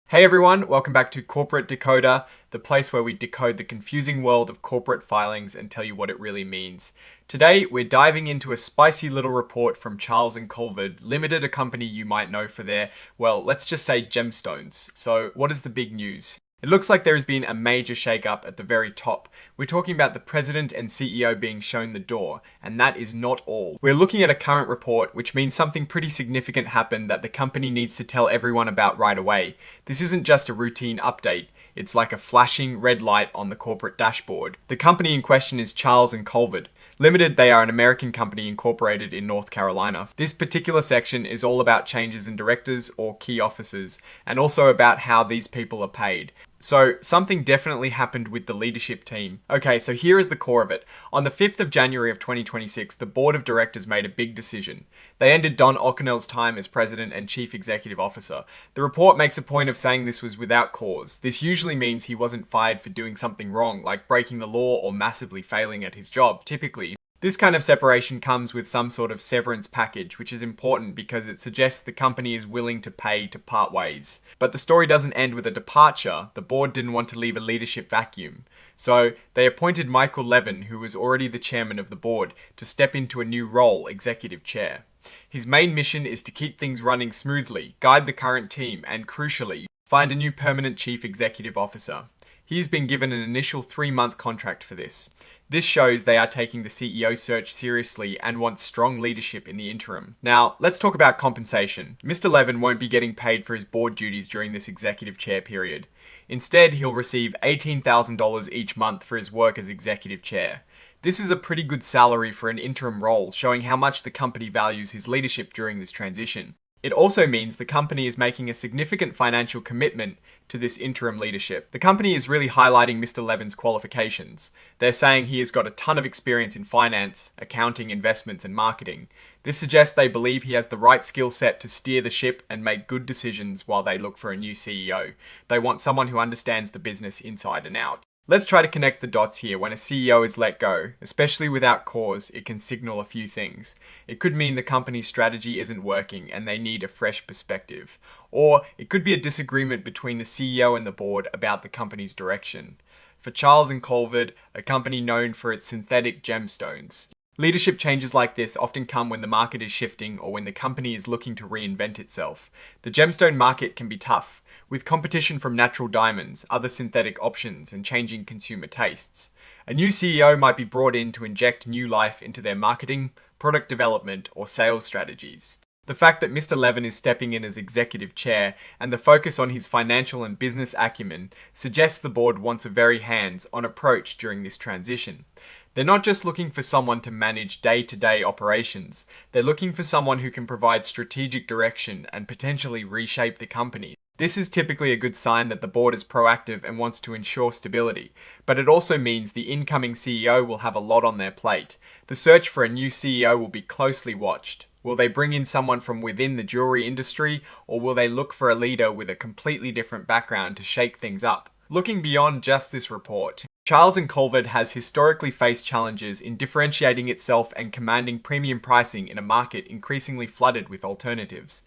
Hey everyone, welcome back to Corporate Decoder, the place where we decode the confusing world of corporate filings and tell you what it really means. Today, we're diving into a spicy little report from Charles and Colvard Limited, a company you might know for their, well, let's just say gemstones. So, what is the big news? It looks like there has been a major shake-up at the very top. We're talking about the president and CEO being shown the door, and that is not all. We're looking at a current report, which means something pretty significant happened that the company needs to tell everyone about right away. This isn't just a routine update. It's like a flashing red light on the corporate dashboard. The company in question is Charles and Colvard Limited. They are an American company incorporated in North Carolina. This particular section is all about changes in directors or key officers, and also about how these people are paid. So something definitely happened with the leadership team. Okay, so here is the core of it. On the 5th of January of 2026, the board of directors made a big decision. They ended Don O'Connell's time as president and chief executive officer. The report makes a point of saying this was without cause. This usually means he wasn't fired for doing something wrong, like breaking the law or massively failing at his job. Typically, this kind of separation comes with some sort of severance package, which is important because it suggests the company is willing to pay to part ways. But the story doesn't end with a departure. The board didn't want to leave a leadership vacuum. So they appointed Michael Levin, who was already the chairman of the board, to step into a new role, executive chair. His main mission is to keep things running smoothly, guide the current team, and crucially, find a new permanent chief executive officer. He's been given an initial 3-month contract for this. This shows they are taking the CEO search seriously and want strong leadership in the interim. Now, let's talk about compensation. Mr. Levin won't be getting paid for his board duties during this executive chair period. Instead, he'll receive $18,000 each month for his work as executive chair. This is a pretty good salary for an interim role, showing how much the company values his leadership during this transition. It also means the company is making a significant financial commitment to this interim leadership. The company is really highlighting Mr. Levin's qualifications. They're saying he has got a ton of experience in finance, accounting, investments, and marketing. This suggests they believe he has the right skill set to steer the ship and make good decisions while they look for a new CEO. They want someone who understands the business inside and out. Let's try to connect the dots here. When a CEO is let go, especially without cause, it can signal a few things. It could mean the company's strategy isn't working and they need a fresh perspective. Or it could be a disagreement between the CEO and the board about the company's direction. For Charles and Colvard, a company known for its synthetic gemstones, leadership changes like this often come when the market is shifting or when the company is looking to reinvent itself. The gemstone market can be tough, with competition from natural diamonds, other synthetic options, and changing consumer tastes. A new CEO might be brought in to inject new life into their marketing, product development, or sales strategies. The fact that Mr. Levin is stepping in as executive chair and the focus on his financial and business acumen suggests the board wants a very hands-on approach during this transition. They're not just looking for someone to manage day-to-day operations. They're looking for someone who can provide strategic direction and potentially reshape the company. This is typically a good sign that the board is proactive and wants to ensure stability, but it also means the incoming CEO will have a lot on their plate. The search for a new CEO will be closely watched. Will they bring in someone from within the jewelry industry, or will they look for a leader with a completely different background to shake things up? Looking beyond just this report, Charles and Colvard has historically faced challenges in differentiating itself and commanding premium pricing in a market increasingly flooded with alternatives.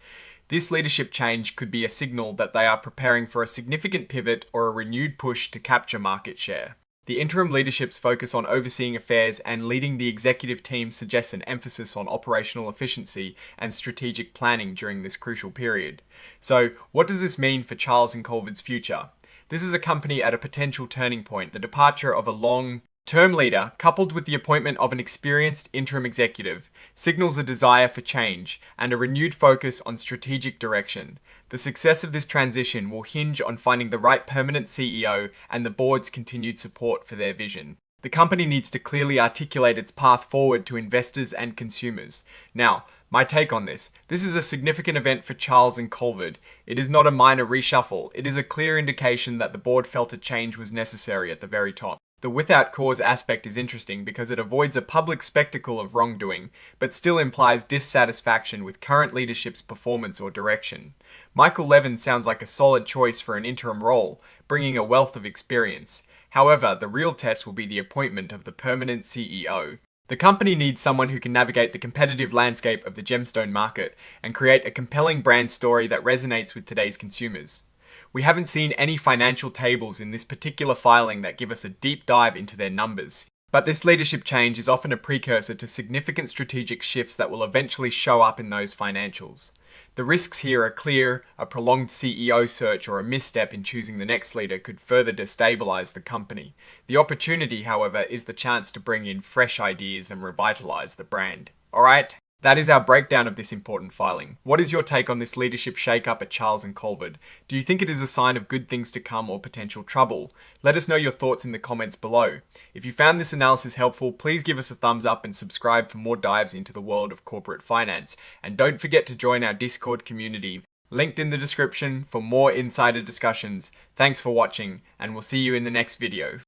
This leadership change could be a signal that they are preparing for a significant pivot or a renewed push to capture market share. The interim leadership's focus on overseeing affairs and leading the executive team suggests an emphasis on operational efficiency and strategic planning during this crucial period. So, what does this mean for Charles and Colvard's future? This is a company at a potential turning point. The departure of a long-term leader, coupled with the appointment of an experienced interim executive, signals a desire for change and a renewed focus on strategic direction. The success of this transition will hinge on finding the right permanent CEO and the board's continued support for their vision. The company needs to clearly articulate its path forward to investors and consumers. Now, my take on this is a significant event for Charles and Colvard. It is not a minor reshuffle. It is a clear indication that the board felt a change was necessary at the very top. The without cause aspect is interesting because it avoids a public spectacle of wrongdoing, but still implies dissatisfaction with current leadership's performance or direction. Michael Levin sounds like a solid choice for an interim role, bringing a wealth of experience. However, the real test will be the appointment of the permanent CEO. The company needs someone who can navigate the competitive landscape of the gemstone market and create a compelling brand story that resonates with today's consumers. We haven't seen any financial tables in this particular filing that give us a deep dive into their numbers. But this leadership change is often a precursor to significant strategic shifts that will eventually show up in those financials. The risks here are clear. A prolonged CEO search or a misstep in choosing the next leader could further destabilize the company. The opportunity, however, is the chance to bring in fresh ideas and revitalize the brand. Alright, that is our breakdown of this important filing. What is your take on this leadership shake-up at Charles & Colvard? Do you think it is a sign of good things to come or potential trouble? Let us know your thoughts in the comments below. If you found this analysis helpful, please give us a thumbs up and subscribe for more dives into the world of corporate finance. And don't forget to join our Discord community, linked in the description for more insider discussions. Thanks for watching, and we'll see you in the next video.